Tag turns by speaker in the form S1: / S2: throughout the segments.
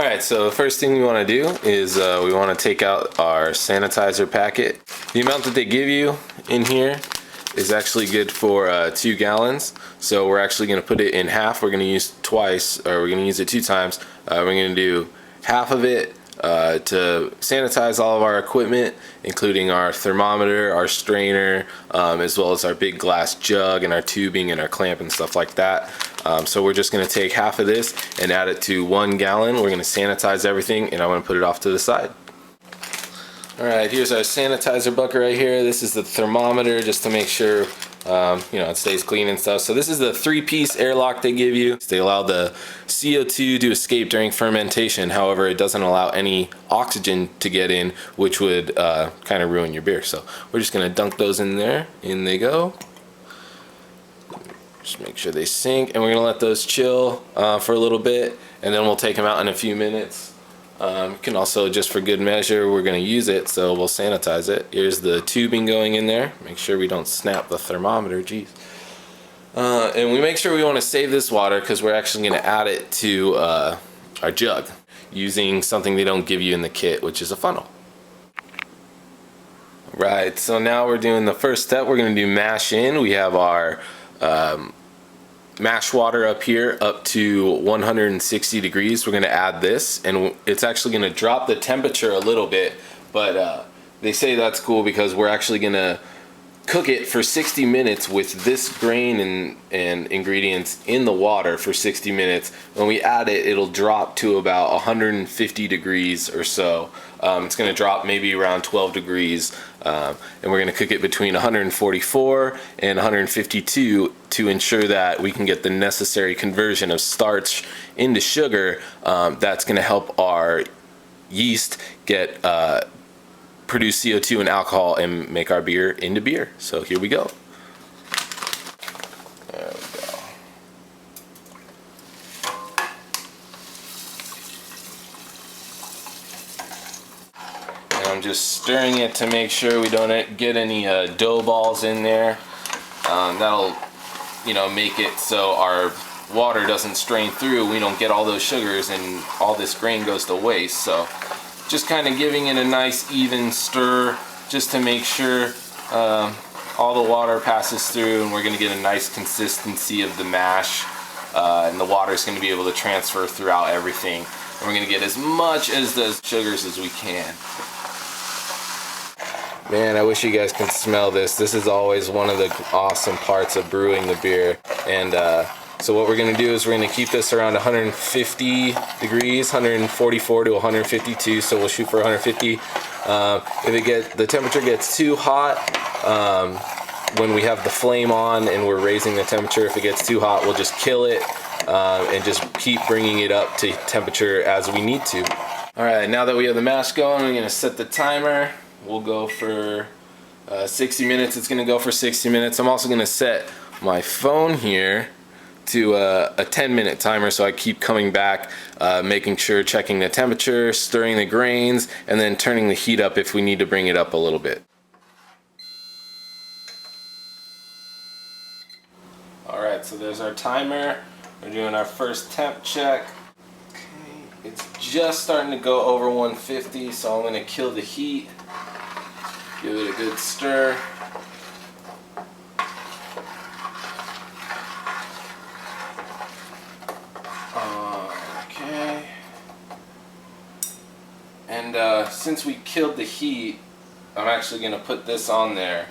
S1: Alright, so the first thing we want to do is we want to take out our sanitizer packet. The amount that they give you in here is actually good for 2 gallons. So we're actually going to put it in half. We're going to use twice, or we're going to use it 2 times. We're going to do half of it to sanitize all of our equipment, including our thermometer, our strainer, as well as our big glass jug and our tubing and our clamp and stuff like that. So we're just going to take half of this and add it to 1 gallon. We're going to sanitize everything, and I'm going to put it off to the side. Alright, here's our sanitizer bucket right here. This is the thermometer, just to make sure it stays clean and stuff. So this is the 3-piece airlock they give you. They allow the CO2 to escape during fermentation. However, it doesn't allow any oxygen to get in, which would kind of ruin your beer. So we're just going to dunk those in there. In they go. Just make sure they sink, and we're going to let those chill for a little bit, and then we'll take them out in a few minutes. You can also, just for good measure, we're going to use it, so we'll sanitize it. Here's the tubing going in there. Make sure we don't snap the thermometer, geez. And we make sure we want to save this water because we're actually going to add it to our jug using something they don't give you in the kit, which is a funnel. Right, so now we're doing the first step. We're going to do mash in. We have our mash water up here up to 160 degrees. We're going to add this, and it's actually going to drop the temperature a little bit, but they say that's cool because we're actually going to cook it for 60 minutes with this grain and ingredients in the water for 60 minutes. When we add it, it'll drop to about 150 degrees or so. It's going to drop maybe around 12 degrees, and we're going to cook it between 144 and 152 to ensure that we can get the necessary conversion of starch into sugar. That's going to help our yeast get produce CO2 and alcohol and make our beer into beer. So here we go. There we go. And I'm just stirring it to make sure we don't get any dough balls in there. That'll, make it so our water doesn't strain through. We don't get all those sugars and all this grain goes to waste. So just kind of giving it a nice even stir just to make sure all the water passes through, and we're going to get a nice consistency of the mash, and the water is going to be able to transfer throughout everything, and we're going to get as much as those sugars as we can. Man, I wish you guys could smell this. This is always one of the awesome parts of brewing the beer. And so what we're going to do is we're going to keep this around 150 degrees, 144 to 152, so we'll shoot for 150. If the temperature gets too hot, when we have the flame on and we're raising the temperature, if it gets too hot, we'll just kill it and just keep bringing it up to temperature as we need to. Alright, now that we have the mash going, we're going to set the timer. We'll go for 60 minutes. It's going to go for 60 minutes. I'm also going to set my phone here to a 10-minute timer, so I keep coming back, making sure, checking the temperature, stirring the grains, and then turning the heat up if we need to bring it up a little bit. Alright, so there's our timer. We're doing our first temp check. Okay, it's just starting to go over 150, so I'm going to kill the heat. Give it a good stir. Okay. And since we killed the heat, I'm actually going to put this on there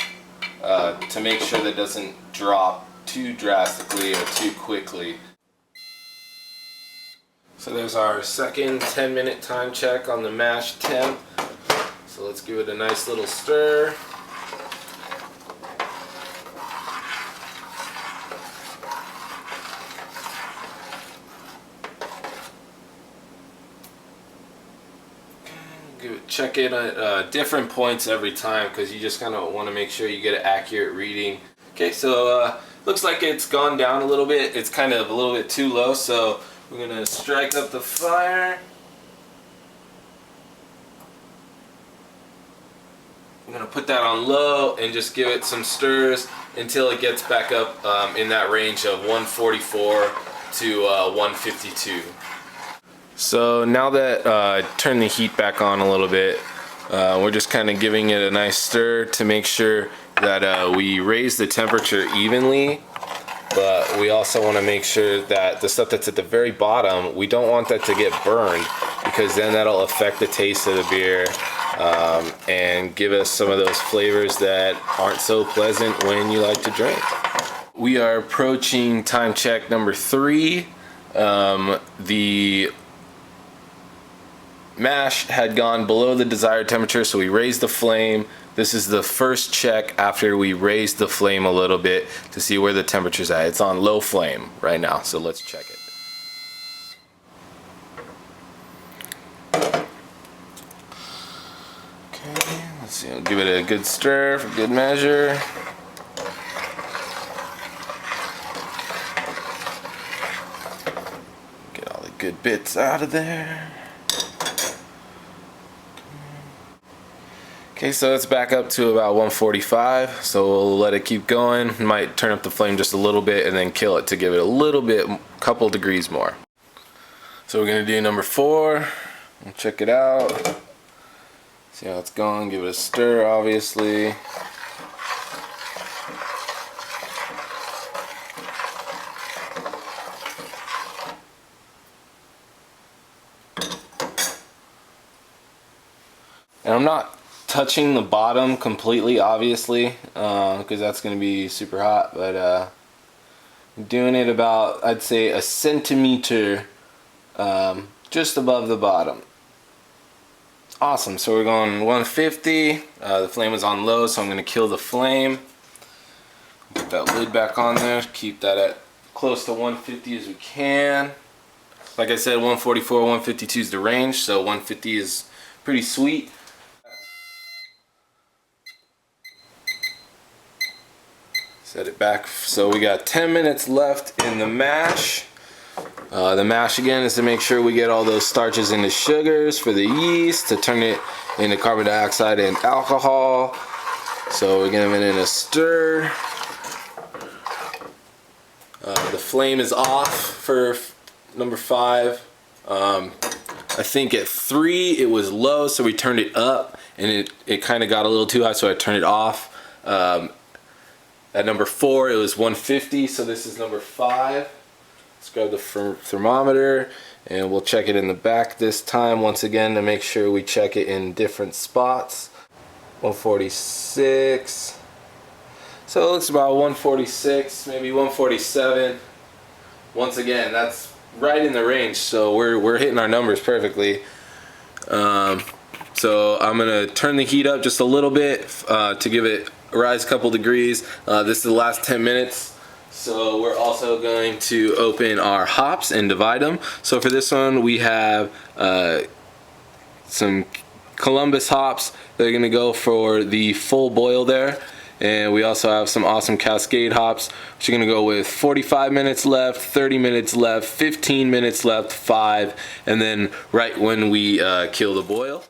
S1: to make sure that it doesn't drop too drastically or too quickly. So there's our second 10-minute time check on the mash temp. So let's give it a nice little stir. Check it at different points every time because you just kind of want to make sure you get an accurate reading. Okay, so looks like it's gone down a little bit. It's kind of a little bit too low, so we're going to strike up the fire. I'm going to put that on low and just give it some stirs until it gets back up in that range of 144 to 152. So now that I turned the heat back on a little bit, we're just kind of giving it a nice stir to make sure that we raise the temperature evenly, but we also want to make sure that the stuff that's at the very bottom, we don't want that to get burned, because then that'll affect the taste of the beer and give us some of those flavors that aren't so pleasant when you like to drink. We are approaching time check number 3. The mash had gone below the desired temperature, so we raised the flame. This is the first check after we raised the flame a little bit to see where the temperature's at. It's on low flame right now, so let's check it. Okay, let's see, I'll give it a good stir for good measure. Get all the good bits out of there. Okay, so it's back up to about 145, so we'll let it keep going. Might turn up the flame just a little bit and then kill it to give it a little bit, couple degrees more. So we're gonna do number 4. We'll check it out. See how it's going, give it a stir, obviously. And I'm not touching the bottom completely, obviously, because that's going to be super hot, but I'm doing it about, I'd say, a centimeter just above the bottom. Awesome. So we're going 150. The flame is on low, so I'm going to kill the flame. Put that lid back on there. Keep that at close to 150 as we can. Like I said, 144, 152 is the range, so 150 is pretty sweet. Set it back. So we got 10 minutes left in the mash. The mash again is to make sure we get all those starches into sugars for the yeast to turn it into carbon dioxide and alcohol. So we're giving it a stir. The flame is off for number 5. I think at 3 it was low, so we turned it up, and it kind of got a little too high, so I turned it off. At number 4 it was 150, so this is number 5. Let's grab the thermometer and we'll check it in the back this time once again to make sure we check it in different spots. 146. So it looks about 146, maybe 147. Once again, that's right in the range, so we're hitting our numbers perfectly. So I'm gonna turn the heat up just a little bit to give it rise a couple degrees. This is the last 10 minutes. So we're also going to open our hops and divide them. So for this one we have some Columbus hops. They're gonna go for the full boil there. And we also have some awesome Cascade hops, which are gonna go with 45 minutes left, 30 minutes left, 15 minutes left, 5, and then right when we kill the boil.